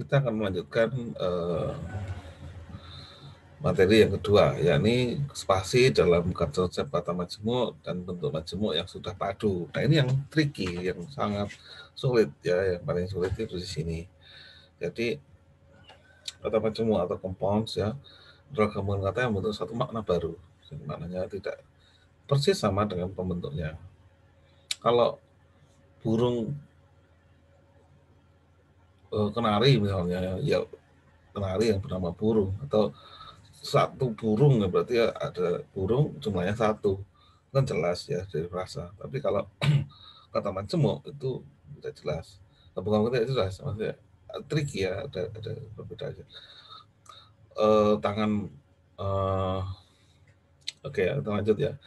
kita akan melanjutkan materi yang kedua, yakni spasi dalam konsep kata majemuk dan bentuk majemuk yang sudah padu. Nah, ini yang tricky, yang sangat sulit ya, yang paling sulit itu di sini. Jadi kata majemuk atau compounds ya, adalah gabungan kata yang membentuk satu makna baru. Jadi, maknanya tidak persis sama dengan pembentuknya. Kalau burung kenari misalnya, ya kenari yang bernama burung, atau satu burung ya berarti ya ada burung jumlahnya satu, kan jelas ya dari frasa. Tapi kalau kata majemuk itu tidak jelas, bukan tidak jelas, maksudnya tricky ya, ada berbeda aja. Tangan oke, kita lanjut ya.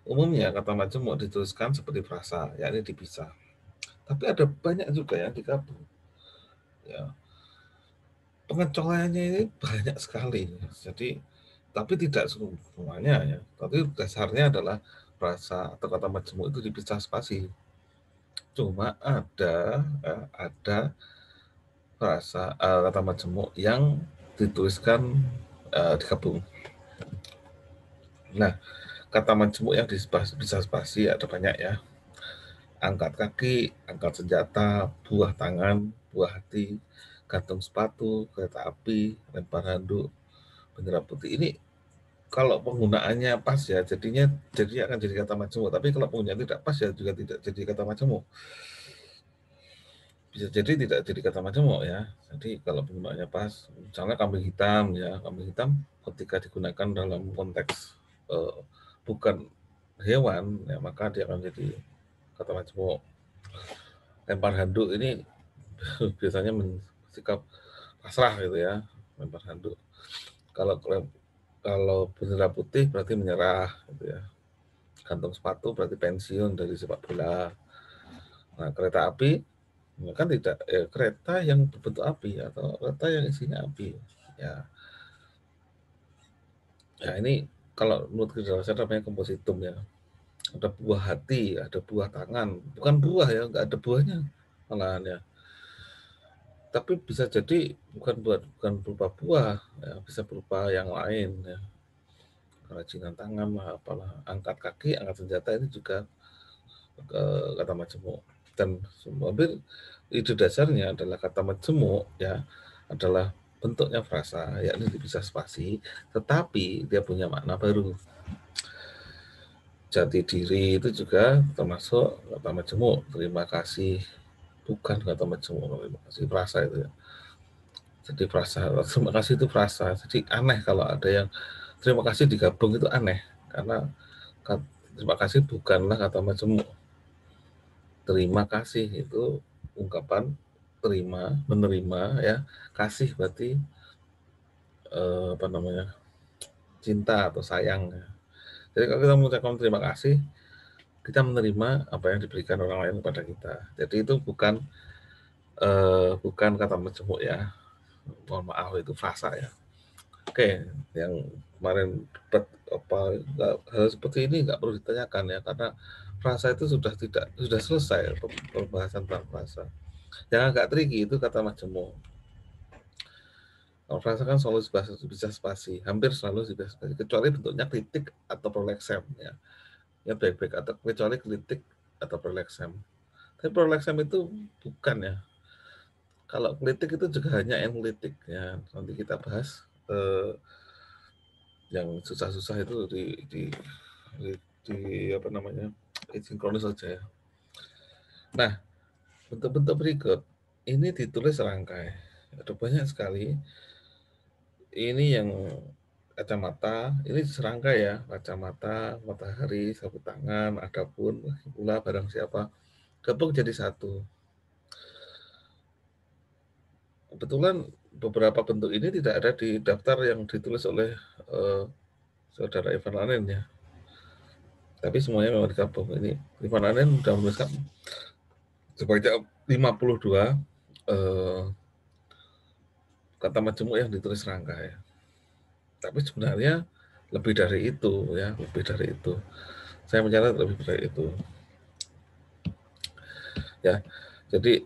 Umumnya kata majemuk dituliskan seperti frasa, yakni dipisah. Tapi ada banyak juga yang digabung. Ya, pengecualiannya ini banyak sekali. Jadi, tapi tidak semuanya ya. Tapi dasarnya adalah frasa atau kata majemuk itu dipisah spasi. Cuma ada frasa kata majemuk yang dituliskan digabung. Nah, kata majemuk yang dipisah spasi ada banyak ya. Angkat kaki, angkat senjata, buah tangan, buah hati, gantung sepatu, kereta api, lempar handuk, bendera putih. Ini kalau penggunaannya pas ya, jadi akan jadi kata majemuk. Tapi kalau penggunaannya tidak pas ya juga tidak jadi kata majemuk. Bisa jadi tidak jadi kata majemuk ya. Jadi kalau penggunaannya pas, misalnya kambing hitam ya, kambing hitam ketika digunakan dalam konteks bukan hewan ya, maka dia akan jadi kata majemuk. Lempar handuk ini biasanya sikap pasrah gitu ya, lempar handuk. Kalau bendera putih berarti menyerah gitu ya. Gantung sepatu berarti pensiun dari sepak bola. Nah, kereta api kan tidak kereta yang berbentuk api atau kereta yang isinya api. Ya, ya ini kalau menurut kedalaman namanya kompositum ya. Ada buah hati, ada buah tangan, bukan buah ya, nggak ada buahnya malahan ya. Tapi bisa jadi bukan berupa buah, ya, bisa berupa yang lain ya. Kerajinan tangan lah, apalah, angkat kaki, angkat senjata ini juga kata majemuk. Dan hampir ide dasarnya adalah kata majemuk ya, adalah bentuknya frasa, yakni dipisah spasi, tetapi dia punya makna baru. Jati diri itu juga termasuk kata majemuk. Terima kasih bukan kata majemuk, terima kasih frasa itu ya. Jadi frasa, terima kasih itu frasa. Jadi aneh kalau ada yang terima kasih digabung, itu aneh karena terima kasih bukanlah kata majemuk. Terima kasih itu ungkapan terima, menerima ya. Kasih berarti apa namanya? Cinta atau sayang ya. Jadi kalau kita mengucapkan terima kasih, kita menerima apa yang diberikan orang lain kepada kita. Jadi itu bukan kata majemuk ya. Mohon maaf, itu frasa ya. Oke, yang kemarin hal seperti ini nggak perlu ditanyakan ya, karena frasa itu sudah selesai pembahasan tentang frasa. Yang agak tricky itu kata majemuk. Kalau frasa kan selalu bisa spasi, hampir selalu bisa spasi, kecuali bentuknya kritik atau proleksem ya. Ya baik-baik, atau kecuali kritik atau proleksem. Tapi proleksem itu bukan ya. Kalau kritik itu juga hanya analitik ya. Nanti kita bahas yang susah-susah itu di apa namanya, sinkronis saja ya. Nah, bentuk-bentuk berikut ini ditulis serangkai. Ada banyak sekali. Ini yang kacamata, ini serangkai ya. Kacamata, matahari, sapu tangan, adapun, pula, barang siapa. Gabung jadi satu. Kebetulan beberapa bentuk ini tidak ada di daftar yang ditulis oleh saudara Ivan Lanen ya. Tapi semuanya memang digabung. Ini Ivan Lanen sudah menuliskan sebanyak 52 kata majemuk yang ditulis serangkai. Tapi sebenarnya lebih dari itu ya, lebih dari itu. Saya mencatat lebih dari itu. Ya, jadi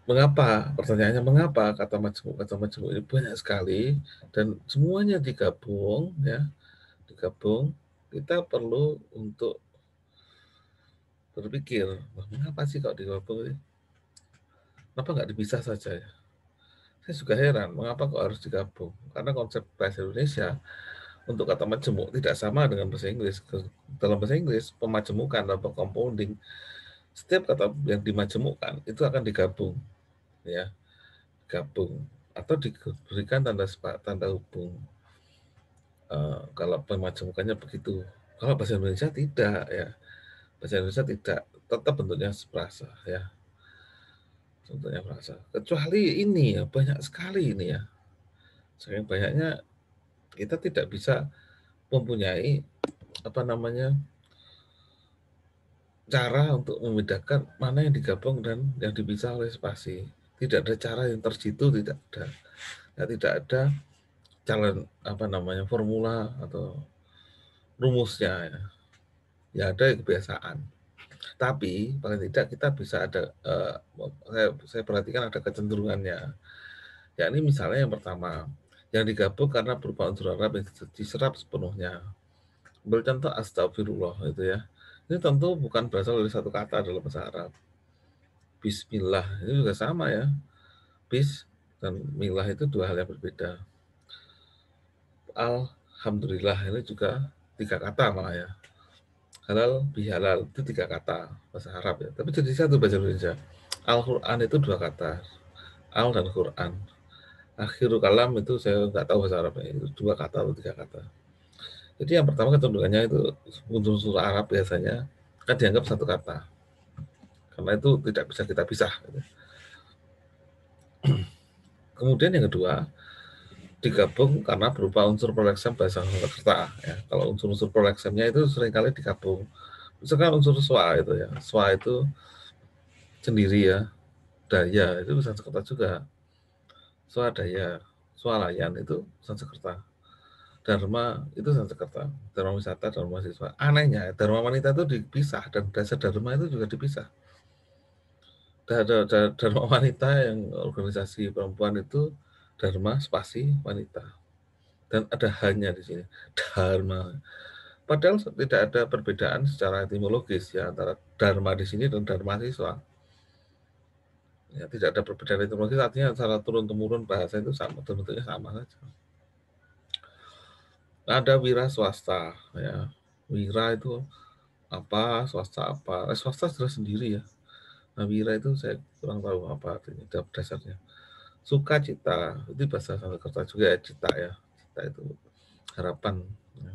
Mengapa? Pertanyaannya mengapa kata majemuk ini banyak sekali dan semuanya digabung ya, digabung. Kita perlu untuk berpikir, mengapa sih kok digabung ini? Kenapa nggak dipisah saja ya? Saya juga heran, mengapa kok harus digabung? Karena konsep bahasa Indonesia untuk kata majemuk tidak sama dengan bahasa Inggris. Dalam bahasa Inggris, pemajemukan atau compounding, setiap kata yang dimajemukkan itu akan digabung, ya, gabung atau diberikan tanda hubung. Kalau pemajemukannya begitu. Kalau bahasa Indonesia tidak, ya. Bahasa Indonesia tidak, tetap bentuknya seprasa, ya. Bentuknya frasa. Kecuali ini ya, banyak sekali ini ya. Saking banyaknya kita tidak bisa mempunyai apa namanya cara untuk membedakan mana yang digabung dan yang dipisah oleh spasi. Tidak ada cara yang tersitu, tidak ada. Ya, tidak ada calon apa namanya formula atau rumusnya ya. Ya ada kebiasaan. Tapi paling tidak kita bisa ada saya perhatikan ada kecenderungannya. Ya ini misalnya yang pertama, yang digabung karena berupa unsur Arab yang diserap sepenuhnya. Ambil contoh astagfirullah itu ya. Ini tentu bukan berasal dari satu kata dalam bahasa Arab. Bismillah ini juga sama ya. Bis dan milah itu dua hal yang berbeda. Alhamdulillah ini juga tiga kata malah ya. Halal bihalal itu tiga kata bahasa Arab ya. Tapi jadi satu bahasa Indonesia. Al-Quran itu dua kata. Al dan Quran. Akhirul kalam itu saya nggak tahu bahasa Arabnya. Itu dua kata atau tiga kata. Jadi yang pertama kecenderungannya itu unsur-unsur Arab biasanya kan dianggap satu kata. Karena itu tidak bisa kita pisah. Gitu. Kemudian yang kedua, digabung karena berupa unsur proleksem bahasa Sanskerta. Ya. Kalau unsur-unsur proleksemnya itu seringkali digabung. Misalkan unsur swa itu ya, swa itu sendiri ya, daya itu Sanskerta juga, swadaya, swalayan itu Sanskerta, dharma itu Sanskerta, dharma wisata, dharma mahasiswa. Anehnya, dharma wanita itu dipisah dan dasar dharma itu juga dipisah. Dharma wanita yang organisasi perempuan itu dharma spasi wanita dan ada hanya di sini dharma. Padahal tidak ada perbedaan secara etimologis ya antara dharma di sini dan dharma siswa. Ya, tidak ada perbedaan etimologis, artinya secara turun temurun bahasa itu sama, bentuknya sama saja. Ada wira swasta ya. Wira itu apa, swasta apa. Swasta sudah sendiri ya. Nah, wira itu saya kurang tahu apa artinya dasarnya. Sukacita itu bahasa Sanskerta juga ya, cita ya. Cita itu harapan. Ya.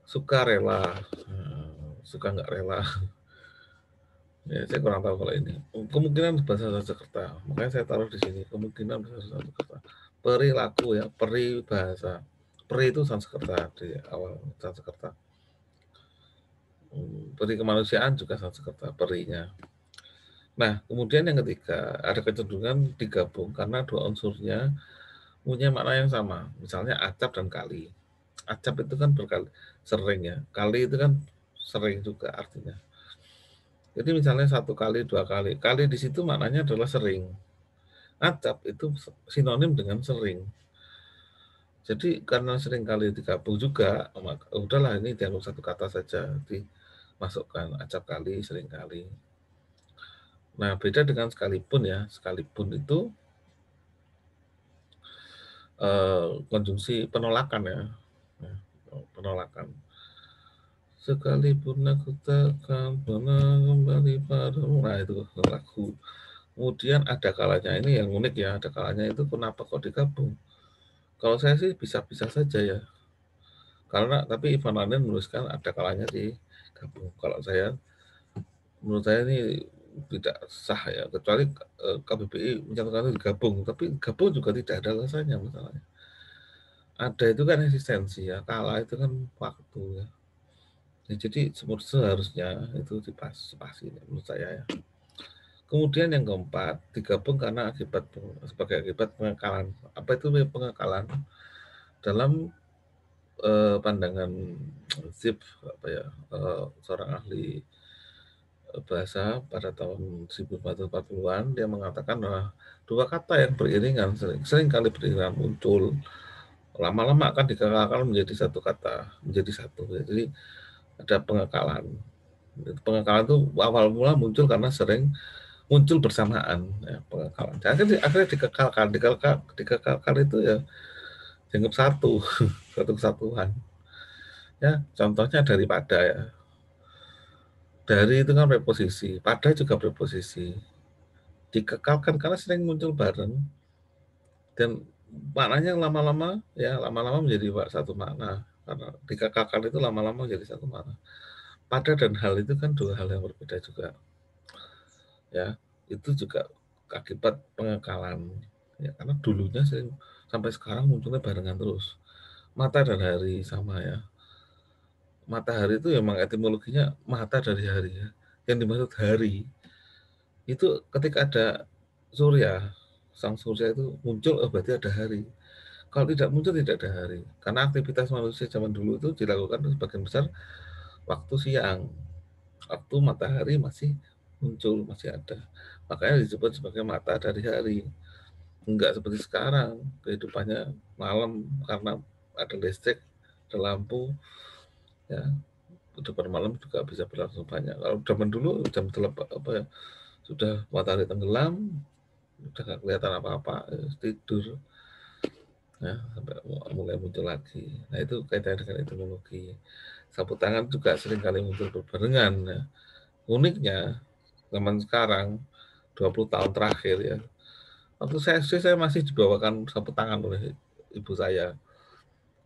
Sukarela, suka nggak rela. Ya, saya kurang tahu kalau ini. Kemungkinan bahasa Sanskerta. Makanya saya taruh di sini. Kemungkinan bahasa Sanskerta. Perilaku ya, peribahasa. Peri itu Sanskerta di awal Sanskerta. Peri kemanusiaan juga Sanskerta, perinya. Nah, kemudian yang ketiga, ada kecenderungan digabung karena dua unsurnya punya makna yang sama. Misalnya acap dan kali. Acap itu kan berkali, sering ya. Kali itu kan sering juga artinya. Jadi misalnya satu kali, dua kali. Kali di situ maknanya adalah sering. Acap itu sinonim dengan sering. Jadi karena sering kali digabung juga, maka udahlah ini dianggap satu kata saja. Dimasukkan acap kali, sering kali. Nah, beda dengan sekalipun ya. Sekalipun itu konjungsi penolakan ya. Penolakan. Sekalipun aku takkan pernah kembali padamu. Nah, itu lagu. Kemudian ada kalanya ini yang unik ya. Ada kalanya itu kenapa kok digabung? Kalau saya sih bisa-bisa saja ya. Karena tapi Ivan Landen menuliskan ada kalanya digabung. Kalau saya, menurut saya ini tidak sah ya. Kecuali KBBI mencatatkan itu digabung. Tapi gabung juga tidak ada alasannya masalahnya. Ada itu kan eksistensi ya. Kala itu kan waktu ya. Ya, jadi seharusnya itu dipasi menurut saya ya. Kemudian yang keempat, digabung karena sebagai akibat pengakalan. Apa itu pengakalan? Dalam pandangan Zip apa ya, seorang ahli bahasa pada tahun 1440-an, dia mengatakan bahwa 2 kata yang beriringan sering kali beriringan muncul, lama-lama akan dikekalkan menjadi satu kata, menjadi satu. Jadi ada pengekalan. Pengekalan itu awal mula muncul karena sering muncul bersamaan, ya, pengekalan. Akhirnya dikekalkan itu ya dianggap satu, satu kesatuan. Ya, contohnya daripada ya. Dari itu kan preposisi, pada juga preposisi. Dikekalkan karena sering muncul bareng dan maknanya lama-lama menjadi satu makna, karena dikekalkan itu lama-lama menjadi satu makna. Pada dan hal itu kan dua hal yang berbeda juga, ya. Itu juga akibat pengekalan, ya, karena dulunya sering sampai sekarang munculnya barengan terus. Mata dan hari sama, ya. Matahari itu memang etimologinya mata dari hari, ya. Yang dimaksud hari itu ketika ada surya, sang surya itu muncul, oh berarti ada hari. Kalau tidak muncul tidak ada hari. Karena aktivitas manusia zaman dulu itu dilakukan sebagian besar waktu siang. Waktu matahari masih muncul, masih ada. Makanya disebut sebagai mata dari hari. Enggak seperti sekarang, kehidupannya malam karena ada listrik, ada lampu, ya. Kehidupan malam juga bisa berlangsung banyak. Kalau zaman dulu jam 8 apa ya, sudah matahari tenggelam, udah nggak kelihatan apa-apa, tidur, ya, sampai mulai muncul lagi. Nah itu kaitannya dengan etimologi. Sapu tangan juga sering kali muncul berbarengan, ya. Uniknya zaman sekarang 20 tahun terakhir, ya, waktu saya SD saya masih dibawakan sapu tangan oleh ibu saya,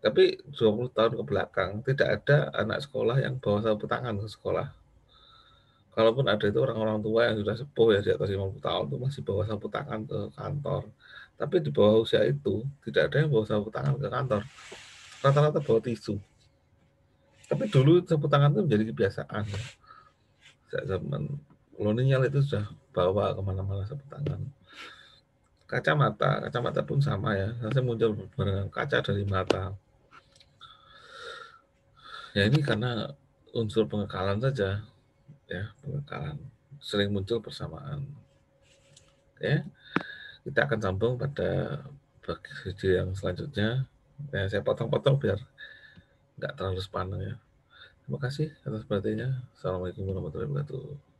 tapi 20 tahun ke belakang tidak ada anak sekolah yang bawa sapu tangan ke sekolah. Kalaupun ada itu orang-orang tua yang sudah sepuh, ya di atas 50 tahun itu masih bawa sapu tangan ke kantor. Tapi di bawah usia itu tidak ada yang bawa sapu tangan ke kantor. Rata-rata bawa tisu. Tapi dulu sapu tangan itu menjadi kebiasaan, ya. Sejak zaman kolonial itu sudah bawa kemana-mana sapu tangan. Kacamata pun sama, ya. Saya muncul barengan kaca dari mata. Ya ini karena unsur pengekalan saja, ya, pengekalan sering muncul bersamaan. Ya, kita akan sambung pada video yang selanjutnya. Ya, saya potong-potong biar nggak terlalu sepanjang, ya. Terima kasih atas perhatiannya. Assalamualaikum warahmatullahi wabarakatuh.